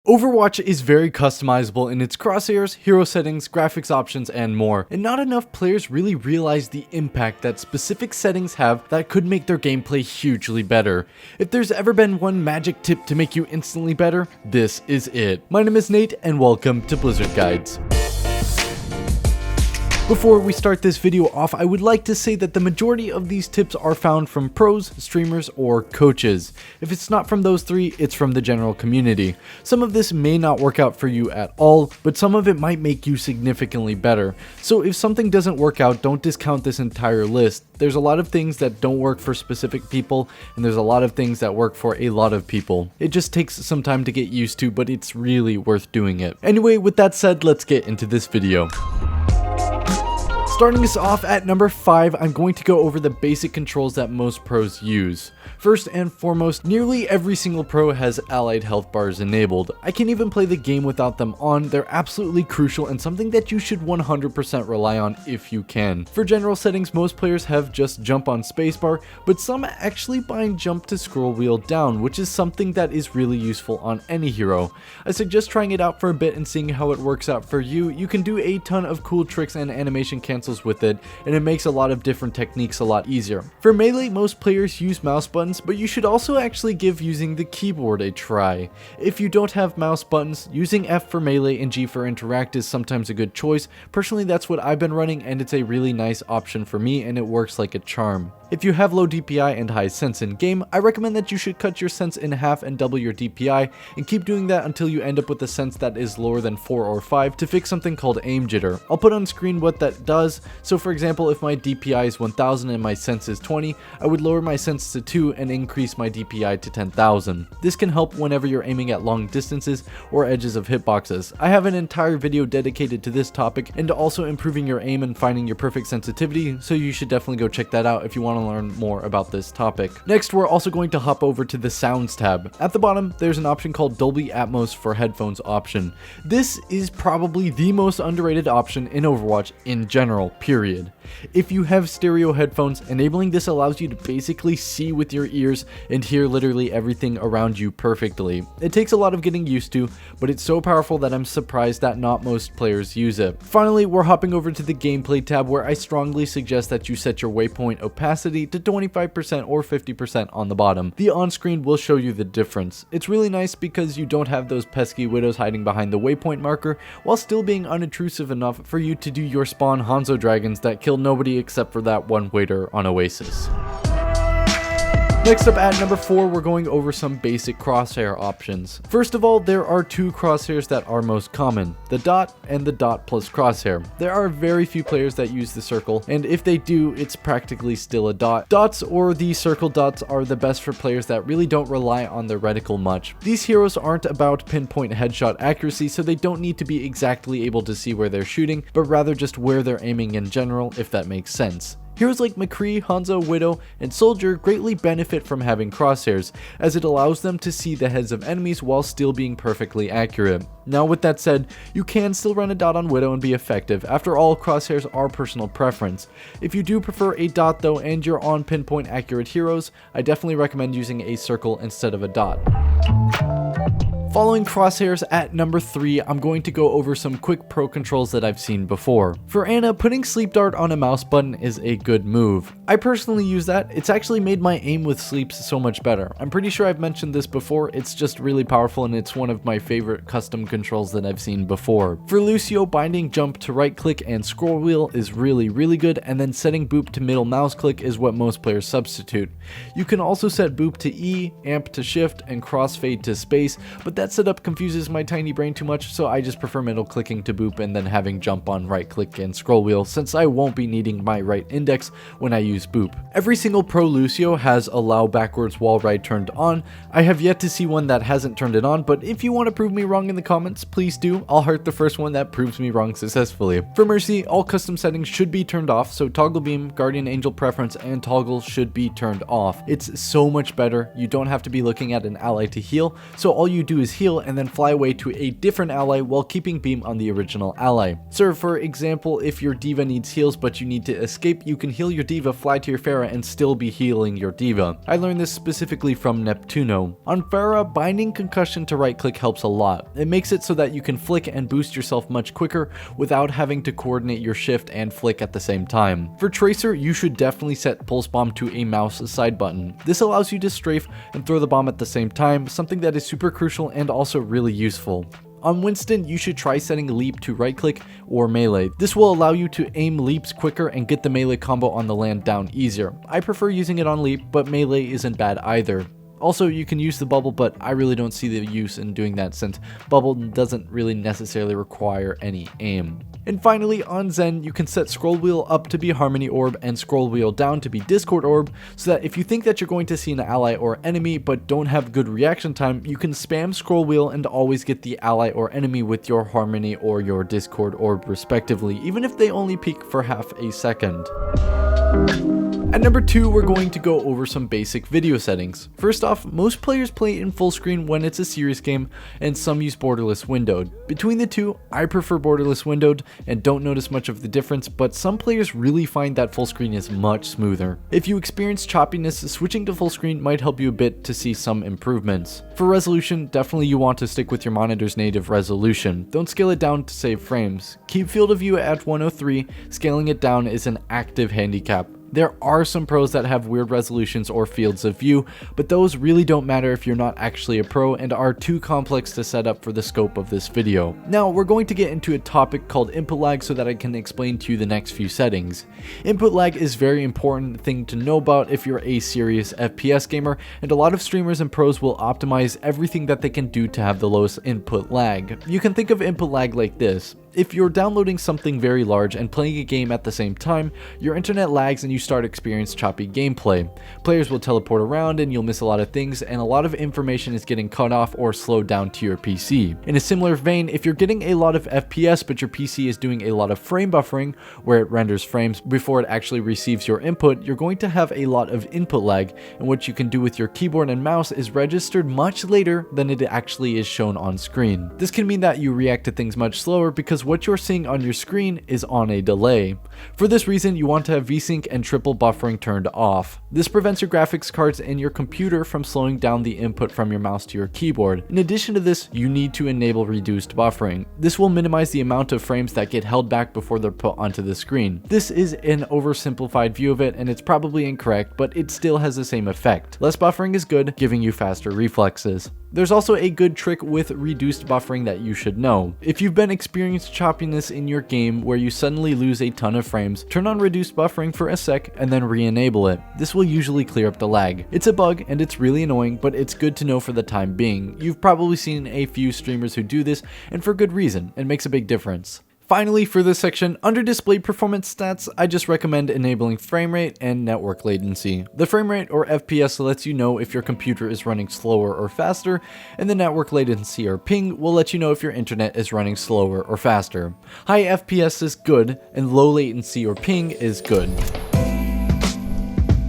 Overwatch is very customizable in its crosshairs, hero settings, graphics options, and more, and not enough players really realize the impact that specific settings have that could make their gameplay hugely better. If there's ever been one magic tip to make you instantly better, this is it. My name is Nate, and welcome to Blizzard Guides. Before we start this video off, I would like to say that the majority of these tips are found from pros, streamers, or coaches. If it's not from those three, it's from the general community. Some of this may not work out for you at all, but some of it might make you significantly better. So if something doesn't work out, don't discount this entire list. There's a lot of things that don't work for specific people, and there's a lot of things that work for a lot of people. It just takes some time to get used to, but it's really worth doing it. Anyway, with that said, let's get into this video. Starting us off at number 5, I'm going to go over the basic controls that most pros use. First and foremost, nearly every single pro has allied health bars enabled. I can't even play the game without them on. They're absolutely crucial and something that you should 100% rely on if you can. For general settings, most players have just jump on spacebar, but some actually bind jump to scroll wheel down, which is something that is really useful on any hero. I suggest trying it out for a bit and seeing how it works out for you. You can do a ton of cool tricks and animation cancels with it, and it makes a lot of different techniques a lot easier. For melee, most players use mouse buttons, but you should also actually give using the keyboard a try. If you don't have mouse buttons, using F for melee and G for interact is sometimes a good choice. Personally, that's what I've been running, and it's a really nice option for me, and it works like a charm. If you have low DPI and high sense in game, I recommend that you should cut your sense in half and double your DPI, and keep doing that until you end up with a sense that is lower than 4 or 5 to fix something called aim jitter. I'll put on screen what that does. So for example, if my DPI is 1000 and my sense is 20, I would lower my sense to 2 and increase my DPI to 10,000. This can help whenever you're aiming at long distances or edges of hitboxes. I have an entire video dedicated to this topic and to also improving your aim and finding your perfect sensitivity, so you should definitely go check that out if you want to learn more about this topic. Next, we're also going to hop over to the sounds tab. At the bottom, there's an option called Dolby Atmos for headphones option. This is probably the most underrated option in Overwatch in general, period. If you have stereo headphones, enabling this allows you to basically see with your ears and hear literally everything around you perfectly. It takes a lot of getting used to, but it's so powerful that I'm surprised that not most players use it. Finally, we're hopping over to the gameplay tab, where I strongly suggest that you set your waypoint opacity to 25% or 50% on the bottom. The on-screen will show you the difference. It's really nice because you don't have those pesky widows hiding behind the waypoint marker, while still being unintrusive enough for you to do your spawn Hanzo dragons that kill nobody except for that one waiter on Oasis. Next up at number 4, we're going over some basic crosshair options. First of all, there are two crosshairs that are most common, the dot and the dot plus crosshair. There are very few players that use the circle, and if they do, it's practically still a dot. Dots or the circle dots are the best for players that really don't rely on their reticle much. These heroes aren't about pinpoint headshot accuracy, so they don't need to be exactly able to see where they're shooting, but rather just where they're aiming in general, if that makes sense. Heroes like McCree, Hanzo, Widow, and Soldier greatly benefit from having crosshairs, as it allows them to see the heads of enemies while still being perfectly accurate. Now with that said, you can still run a dot on Widow and be effective. After all, crosshairs are personal preference. If you do prefer a dot though and you're on pinpoint accurate heroes, I definitely recommend using a circle instead of a dot. Following crosshairs at number 3, I'm going to go over some quick pro controls that I've seen before. For Ana, putting sleep dart on a mouse button is a good move. I personally use that. It's actually made my aim with sleeps so much better. I'm pretty sure I've mentioned this before. It's just really powerful, and it's one of my favorite custom controls that I've seen before. For Lucio, binding jump to right click and scroll wheel is really good, and then setting boop to middle mouse click is what most players substitute. You can also set boop to E, amp to shift, and crossfade to space, but that setup confuses my tiny brain too much, so I just prefer middle clicking to boop and then having jump on right click and scroll wheel, since I won't be needing my right index when I use boop. Every single pro Lucio has allow backwards wall ride turned on. I have yet to see one that hasn't turned it on, but if you want to prove me wrong in the comments, please do. I'll heart the first one that proves me wrong successfully. For Mercy, all custom settings should be turned off, so toggle beam, guardian angel preference, and toggle should be turned off. It's so much better. You don't have to be looking at an ally to heal, so all you do is is heal and then fly away to a different ally while keeping beam on the original ally. So for example, if your D.Va needs heals but you need to escape, you can heal your D.Va, fly to your Pharah, and still be healing your D.Va. I learned this specifically from Neptuno. On Pharah, binding concussion to right click helps a lot. It makes it so that you can flick and boost yourself much quicker without having to coordinate your shift and flick at the same time. For Tracer, you should definitely set pulse bomb to a mouse side button. This allows you to strafe and throw the bomb at the same time, something that is super crucial and also really useful. On Winston, you should try setting leap to right click or melee. This will allow you to aim leaps quicker and get the melee combo on the land down easier. I prefer using it on leap, but melee isn't bad either. Also, you can use the bubble, but I really don't see the use in doing that since bubble doesn't really necessarily require any aim. And finally, on Zen, you can set scroll wheel up to be Harmony Orb and scroll wheel down to be Discord Orb, so that if you think that you're going to see an ally or enemy but don't have good reaction time, you can spam scroll wheel and always get the ally or enemy with your Harmony or your Discord Orb respectively, even if they only peek for half a second. At number 2, we're going to go over some basic video settings. First off, most players play in full screen when it's a serious game, and some use borderless windowed. Between the two, I prefer borderless windowed and don't notice much of the difference, but some players really find that full screen is much smoother. If you experience choppiness, switching to full screen might help you a bit to see some improvements. For resolution, definitely you want to stick with your monitor's native resolution. Don't scale it down to save frames. Keep field of view at 103, scaling it down is an active handicap. There are some pros that have weird resolutions or fields of view, but those really don't matter if you're not actually a pro and are too complex to set up for the scope of this video. Now, we're going to get into a topic called input lag so that I can explain to you the next few settings. Input lag is a very important thing to know about if you're a serious FPS gamer, and a lot of streamers and pros will optimize everything that they can do to have the lowest input lag. You can think of input lag like this. If you're downloading something very large and playing a game at the same time, your internet lags and you start experiencing choppy gameplay. Players will teleport around and you'll miss a lot of things, and a lot of information is getting cut off or slowed down to your PC. In a similar vein, if you're getting a lot of FPS but your PC is doing a lot of frame buffering, where it renders frames before it actually receives your input, you're going to have a lot of input lag, and what you can do with your keyboard and mouse is registered much later than it actually is shown on screen. This can mean that you react to things much slower because what you're seeing on your screen is on a delay. For this reason, you want to have VSync and triple buffering turned off. This prevents your graphics cards and your computer from slowing down the input from your mouse to your keyboard. In addition to this, you need to enable reduced buffering. This will minimize the amount of frames that get held back before they're put onto the screen. This is an oversimplified view of it, and it's probably incorrect, but it still has the same effect. Less buffering is good, giving you faster reflexes. There's also a good trick with reduced buffering that you should know. If you've been experiencing choppiness in your game where you suddenly lose a ton of frames, turn on reduced buffering for a sec and then re-enable it. This will usually clear up the lag. It's a bug and it's really annoying, but it's good to know for the time being. You've probably seen a few streamers who do this, and for good reason. It makes a big difference. Finally, for this section, under display performance stats, I just recommend enabling frame rate and network latency. The frame rate, or FPS, lets you know if your computer is running slower or faster, and the network latency, or ping, will let you know if your internet is running slower or faster. High FPS is good, and low latency, or ping, is good.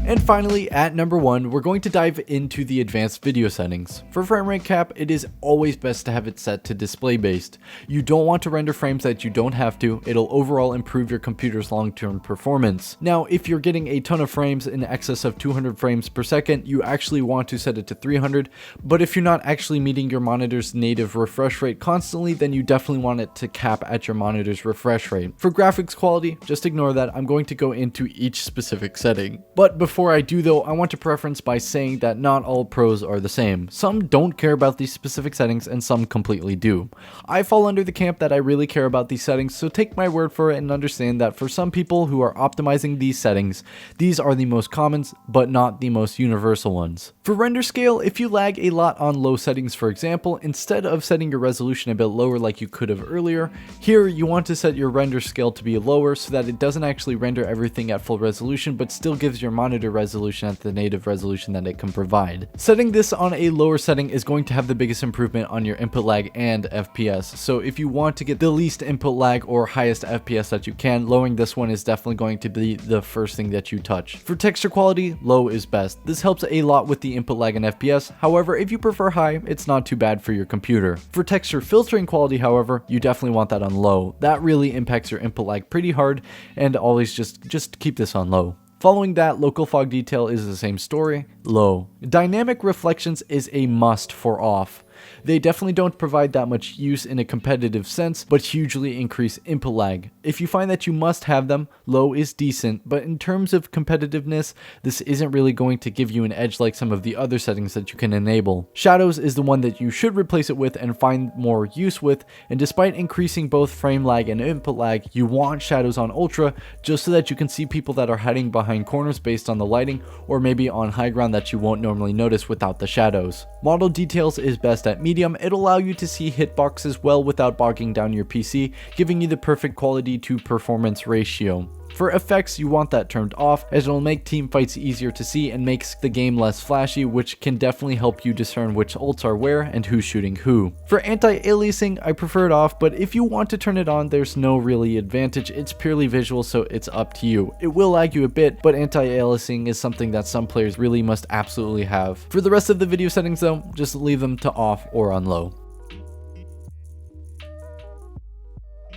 And finally, at number 1, we're going to dive into the advanced video settings. For frame rate cap, it is always best to have it set to display based. You don't want to render frames that you don't have to. It'll overall improve your computer's long-term performance. Now, if you're getting a ton of frames in excess of 200 frames per second, you actually want to set it to 300, but if you're not actually meeting your monitor's native refresh rate constantly, then you definitely want it to cap at your monitor's refresh rate. For graphics quality, just ignore that. I'm going to go into each specific setting. But before I do though, I want to preference by saying that not all pros are the same. Some don't care about these specific settings and some completely do. I fall under the camp that I really care about these settings, so take my word for it and understand that for some people who are optimizing these settings, these are the most common but not the most universal ones. For render scale, if you lag a lot on low settings, for example, instead of setting your resolution a bit lower like you could have earlier, here you want to set your render scale to be lower so that it doesn't actually render everything at full resolution but still gives your monitor greater resolution at the native resolution that it can provide. Setting this on a lower setting is going to have the biggest improvement on your input lag and FPS. So if you want to get the least input lag or highest FPS that you can, lowering this one is definitely going to be the first thing that you touch. For texture quality, low is best. This helps a lot with the input lag and FPS. However, if you prefer high, it's not too bad for your computer. For texture filtering quality, however, you definitely want that on low. That really impacts your input lag pretty hard, and always just keep this on low. Following that, local fog detail is the same story, low. Dynamic reflections is a must for off. They definitely don't provide that much use in a competitive sense, but hugely increase input lag. If you find that you must have them, low is decent, but in terms of competitiveness, this isn't really going to give you an edge like some of the other settings that you can enable. Shadows is the one that you should replace it with and find more use with, and despite increasing both frame lag and input lag, you want shadows on ultra just so that you can see people that are hiding behind corners based on the lighting, or maybe on high ground that you won't normally notice without the shadows. Model details is best at medium. It'll allow you to see hitboxes well without bogging down your PC, giving you the perfect quality to performance ratio. For effects, you want that turned off, as it'll make team fights easier to see and makes the game less flashy, which can definitely help you discern which ults are where and who's shooting who. For anti-aliasing, I prefer it off, but if you want to turn it on, there's no really advantage. It's purely visual, so it's up to you. It will lag you a bit, but anti-aliasing is something that some players really must absolutely have. For the rest of the video settings though, just leave them to off or on low.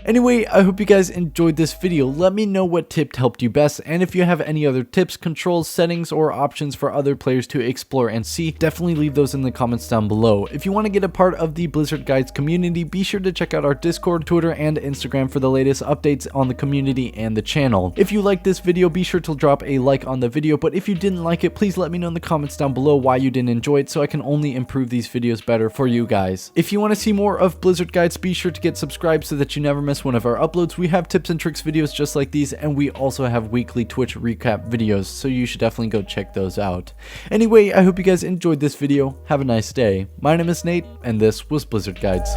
Anyway, I hope you guys enjoyed this video. Let me know what tip helped you best, and if you have any other tips, controls, settings, or options for other players to explore and see, definitely leave those in the comments down below. If you want to get a part of the Blizzard Guides community, be sure to check out our Discord, Twitter, and Instagram for the latest updates on the community and the channel. If you liked this video, be sure to drop a like on the video, but if you didn't like it, please let me know in the comments down below why you didn't enjoy it so I can only improve these videos better for you guys. If you want to see more of Blizzard Guides, be sure to get subscribed so that you never miss one of our uploads. We have tips and tricks videos just like these, and we also have weekly Twitch recap videos, so you should definitely go check those out. Anyway, I hope you guys enjoyed this video. Have a nice day. My name is Nate, and this was Blizzard Guides.